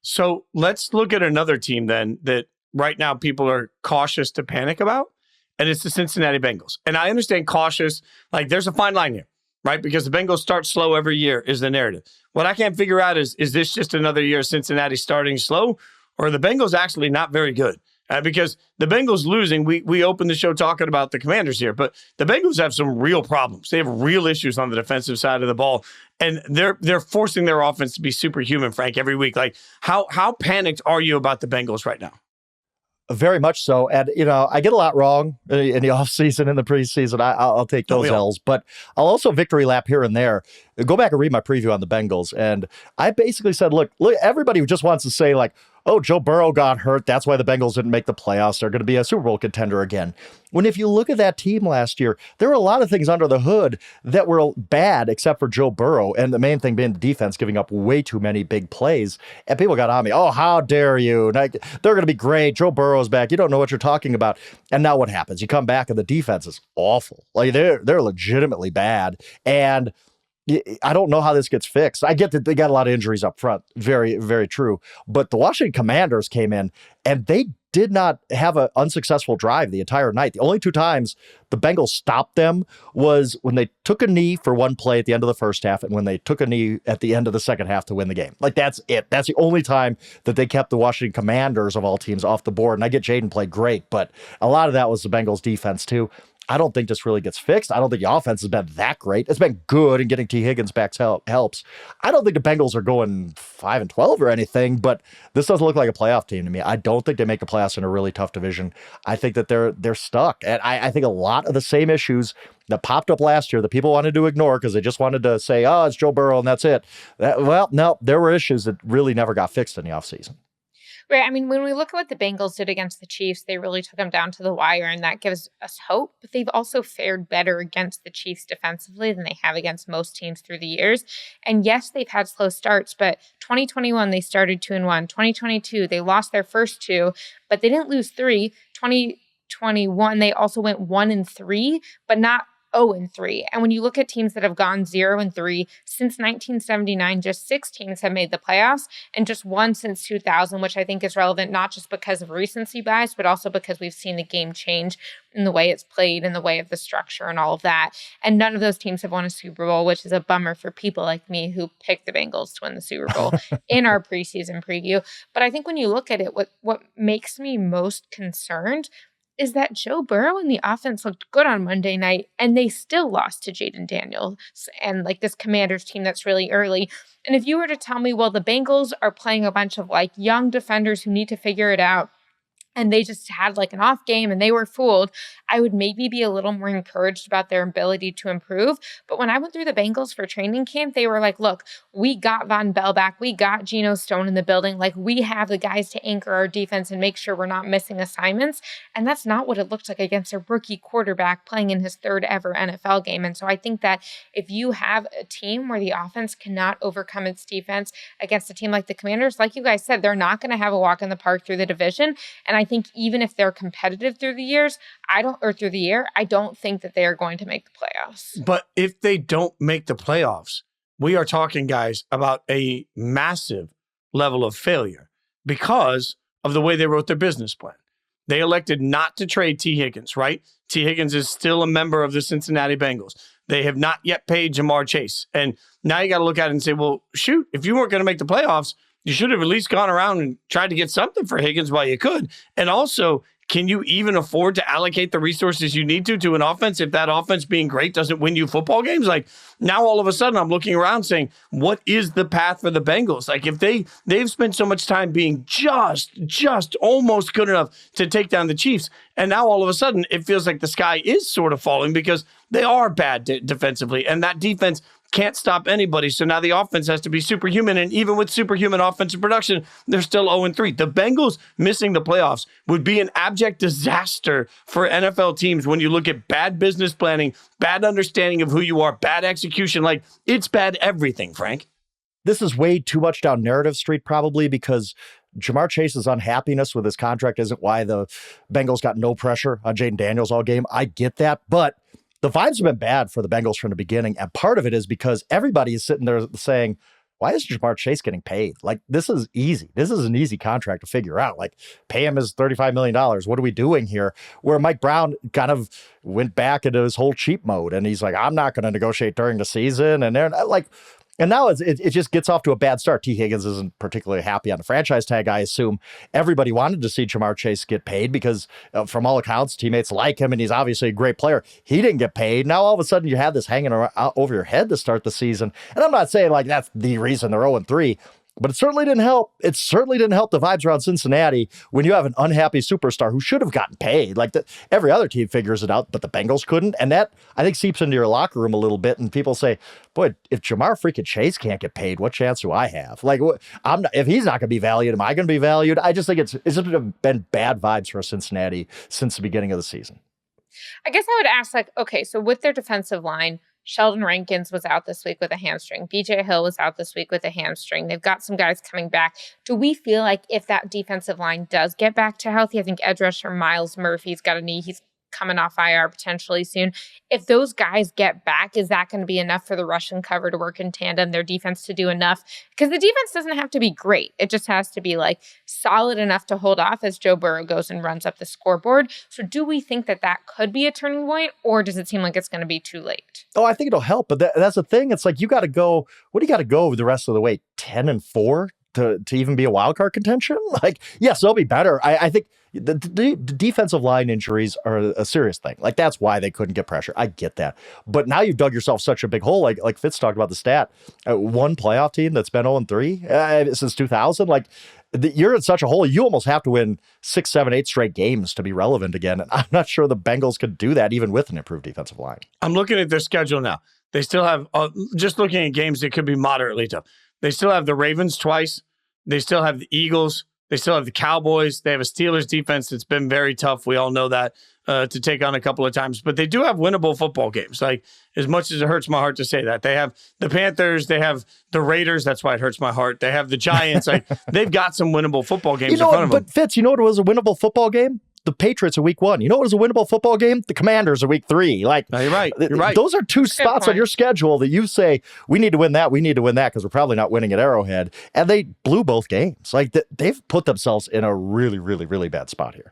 So let's look at another team then that right now people are cautious to panic about, and it's the Cincinnati Bengals. And I understand cautious, like there's a fine line here, right? Because the Bengals start slow every year is the narrative. What I can't figure out is this just another year of Cincinnati starting slow, or are the Bengals actually not very good? Because the Bengals losing, we opened the show talking about the Commanders here, but the Bengals have some real problems. They have real issues on the defensive side of the ball, and they're forcing their offense to be superhuman, Frank, every week. Like, how panicked are you about the Bengals right now? Very much so. And, I get a lot wrong in the offseason and the preseason. I'll take those L's, but I'll also victory lap here and there. Go back and read my preview on the Bengals. And I basically said, look, everybody just wants to say like, oh, Joe Burrow got hurt. That's why the Bengals didn't make the playoffs. They're going to be a Super Bowl contender again. When if you look at that team last year, there were a lot of things under the hood that were bad except for Joe Burrow. And the main thing being the defense giving up way too many big plays. And people got on me. Oh, how dare you? They're going to be great. Joe Burrow's back. You don't know what you're talking about. And now what happens? You come back and the defense is awful. Like they're legitimately bad. And I don't know how this gets fixed. I get that they got a lot of injuries up front. Very, very true. But the Washington Commanders came in and they did not have an unsuccessful drive the entire night. The only two times the Bengals stopped them was when they took a knee for one play at the end of the first half and when they took a knee at the end of the second half to win the game. Like, that's it. That's the only time that they kept the Washington Commanders of all teams off the board. And I get Jaden played great, but a lot of that was the Bengals defense too. I don't think this really gets fixed. I don't think the offense has been that great. It's been good, and getting T. Higgins back helps. I don't think the Bengals are going 5-12 or anything, but this doesn't look like a playoff team to me. I don't think they make the playoffs in a really tough division. I think that they're stuck. And I think a lot of the same issues that popped up last year that people wanted to ignore because they just wanted to say, oh, it's Joe Burrow and that's it. Well, no, there were issues that really never got fixed in the offseason. Right. I mean, when we look at what the Bengals did against the Chiefs, they really took them down to the wire, and that gives us hope. But they've also fared better against the Chiefs defensively than they have against most teams through the years. And yes, they've had slow starts, but 2021, they started 2-1. 2022, they lost their first two, but they didn't lose three. 2021, they also went 1-3, but not 0-3. And when you look at teams that have gone 0-3 since 1979, just 6 teams have made the playoffs and just one since 2000, which I think is relevant not just because of recency bias, but also because we've seen the game change in the way it's played, in the way of the structure and all of that. And none of those teams have won a Super Bowl, which is a bummer for people like me who picked the Bengals to win the Super Bowl in our preseason preview. But I think when you look at it, what makes me most concerned is that Joe Burrow and the offense looked good on Monday night, and they still lost to Jaden Daniels and like this Commanders team that's really early. And if you were to tell me, well, the Bengals are playing a bunch of like young defenders who need to figure it out, and they just had like an off game and they were fooled, I would maybe be a little more encouraged about their ability to improve. But when I went through the Bengals for training camp, they were like, look, we got Von Bell back. We got Geno Stone in the building. Like, we have the guys to anchor our defense and make sure we're not missing assignments. And that's not what it looked like against a rookie quarterback playing in his third ever NFL game. And so I think that if you have a team where the offense cannot overcome its defense against a team like the Commanders, like you guys said, they're not going to have a walk in the park through the division. And I think even if they're competitive through the years, I don't think that they are going to make the playoffs. But if they don't make the playoffs, we are talking, guys, about a massive level of failure because of the way they wrote their business plan. They elected not to trade T. Higgins, right? T. Higgins is still a member of the Cincinnati Bengals. They have not yet paid Jamar Chase. And now you got to look at it and say, well, shoot, if you weren't going to make the playoffs, you should have at least gone around and tried to get something for Higgins while you could. And also, can you even afford to allocate the resources you need to an offense if that offense being great doesn't win you football games? Like, now all of a sudden I'm looking around saying, what is the path for the Bengals? Like, if they've spent so much time being just almost good enough to take down the Chiefs, and now all of a sudden it feels like the sky is sort of falling because they are bad defensively, and that defense can't stop anybody. So now the offense has to be superhuman. And even with superhuman offensive production, they're still 0-3. The Bengals missing the playoffs would be an abject disaster for NFL teams when you look at bad business planning, bad understanding of who you are, bad execution. Like, it's bad everything, Frank. This is way too much down narrative street, probably because Jamar Chase's unhappiness with his contract isn't why the Bengals got no pressure on Jaden Daniels all game. I get that, but the vibes have been bad for the Bengals from the beginning, and part of it is because everybody is sitting there saying, why is Jamar Chase getting paid? Like, this is easy. This is an easy contract to figure out. Like, pay him his $35 million. What are we doing here? Where Mike Brown kind of went back into his whole cheap mode, and he's like, I'm not going to negotiate during the season. And they're like, and now it just gets off to a bad start. T. Higgins isn't particularly happy on the franchise tag, I assume. Everybody wanted to see Jamar Chase get paid because, from all accounts, teammates like him, and he's obviously a great player. He didn't get paid. Now, all of a sudden, you have this hanging over your head to start the season. And I'm not saying, like, that's the reason they're 0-3. But it certainly didn't help. It certainly didn't help the vibes around Cincinnati when you have an unhappy superstar who should have gotten paid. Like, every other team figures it out, but the Bengals couldn't. And that, I think, seeps into your locker room a little bit. And people say, boy, if Jamar freaking Chase can't get paid, what chance do I have? Like, if he's not going to be valued, am I going to be valued? I just think it's been bad vibes for Cincinnati since the beginning of the season. I guess I would ask, like, okay, so with their defensive line, Sheldon Rankins was out this week with a hamstring. BJ Hill was out this week with a hamstring. They've got some guys coming back. Do we feel like if that defensive line does get back to healthy, I think edge rusher Myles Murphy's got a knee. He's coming off IR potentially soon. If those guys get back, is that going to be enough for the Russian cover to work in tandem, their defense to do enough? Because the defense doesn't have to be great. It just has to be like solid enough to hold off as Joe Burrow goes and runs up the scoreboard. So do we think that that could be a turning point, or does it seem like it's going to be too late? Oh, I think it'll help, but that's the thing. It's like, you got to go, what do you got to go the rest of the way? 10-4 to even be a wild card contention? Like, yes, they'll be better. I think the defensive line injuries are a serious thing. Like, that's why they couldn't get pressure. I get that. But now you've dug yourself such a big hole. Like Fitz talked about the stat. One playoff team that's been 0-3 since 2000. Like, you're in such a hole. You almost have to win 6, 7, 8 straight games to be relevant again. And I'm not sure the Bengals could do that even with an improved defensive line. I'm looking at their schedule now. They still have, just looking at games that could be moderately tough. They still have the Ravens twice. They still have the Eagles. They still have the Cowboys. They have a Steelers defense that's been very tough. We all know that, to take on a couple of times. But they do have winnable football games. Like, as much as it hurts my heart to say that. They have the Panthers. They have the Raiders. That's why it hurts my heart. They have the Giants. Like, they've got some winnable football games in front of them. But Fitz, you know what was a winnable football game? The Patriots are week 1. You know what was a winnable football game? The Commanders are week 3. Like, no, you're right. You're right. Those are two spots on your schedule that you say, we need to win that. We need to win that because we're probably not winning at Arrowhead. And they blew both games. Like, they've put themselves in a really, really, really bad spot here.